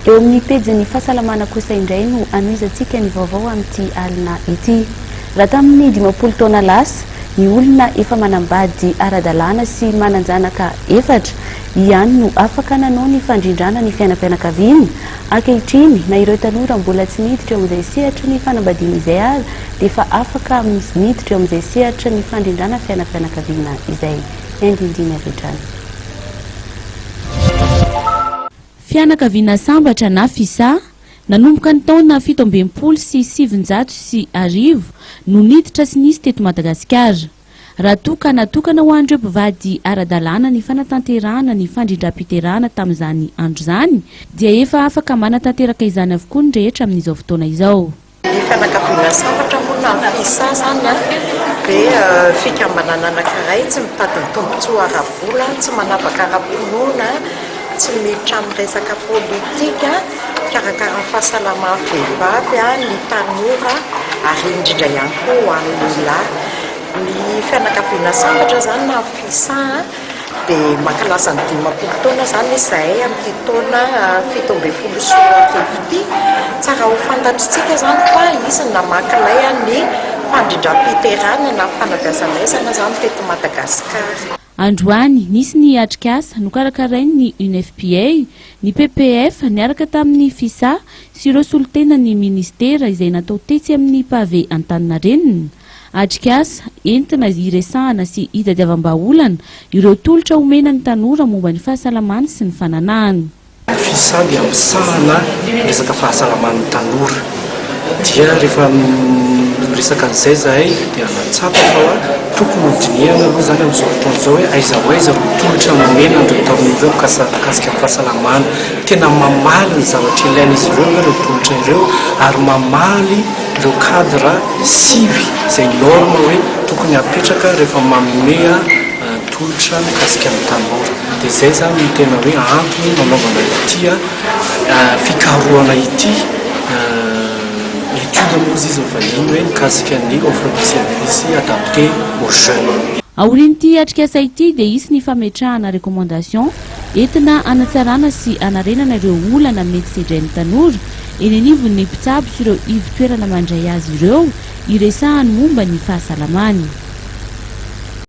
eo amin'ny pejy fahasalamana kosa indray no anoizantsika ny vaovao amin'ity alina ity. Raha tamin'ny 20 taona lasa ny olona efa manambady ara-dalàna sy manan-janaka 4 ihany no afaka nanao ny fandrindrana ny fianam-pianakaviana, ankehitriny na ireo tanora mbola tsy miditra amin'izay sehatry ny fanambadiana izay ary dia efa afaka miditra amin'izay sehatry ny fandrindrana fianam-pianakaviana izay. Endindiny avetrany. Fianakaviana sambatra na Fisa nanomboka ny taona 17 sy 710 no niditra sy nisy teto Madagasikara. Raha toka natokana ho an'ireo mpivady ara-dalàna ny fanatanterahana ny fandrindram-piterahana tamin'izany andro izany dia efa afaka manatanteraka izany avokoa ny rehetra amin'izao fotoana izao. Ny fianakaviana sambatra moa na Fisa zany dia fikambanana anankiray tsy mitady tombontsoa ara-bola, tsy manavaka ara-ponona, tsy miditra amin'ny resaka politika, karakara ny fahasalaman'ny vehivavy, ny tanora ary indrindra ihany koa ny olona. Ny fianakaviana sambatra zany na Fisa dia makalasa ny 20 taona zany izay amin'ity taona 17 sy 18. Tsara ho fantatritsika zany fa izy namakilay ny fandrindram-piterahana na fanabeazana zany teto Madagasikara. Androany nisy ny atrikasa nokarakarainy ny UNFPA, ny PPF niaraka tamin'ny Fisa sy ireo solotena ny ministera izay natao tetsy amin'ny pavé Antaninarenina. Atrikasa entina iresahana sy itadiavam-baolana ireo tolotra omena ny tanora momba ny fahasalamana sy ny fananahana. Fisa dia misahana resaka fahasalaman'ny tanora. Dia rehefa resaka an'izay zahay dia natsapa fa tokony hodiniana aloha zany amin'izao fotoana izao hoe aiza ho aiza ireo tolotra nomena an'ireo tanora mikasika ny fahasalamana. Tena mamaly ny zavatra ilain'izy ireo ireo tolotra ireo ary mamaly ireo cadre sivy izay norme hoe tokony apetraka rehefa manome tolotra mikasika ny tanora. Dia izay zany no tena hoe antony nanaovana ity fikarohana ity étude moa izy vahiny hoe mikasika ny offre de service adapté aux jeunes. Aorian'ity atrikasa ity dia isy ny fametrahana recommandation entina anatsarana sy anarenana ireo olana mety sedrain'ny tanora eny anivon'ny mpitsabo sy ireo ivo-toerana mandray azy ireo iresahany momba ny fahasalamany.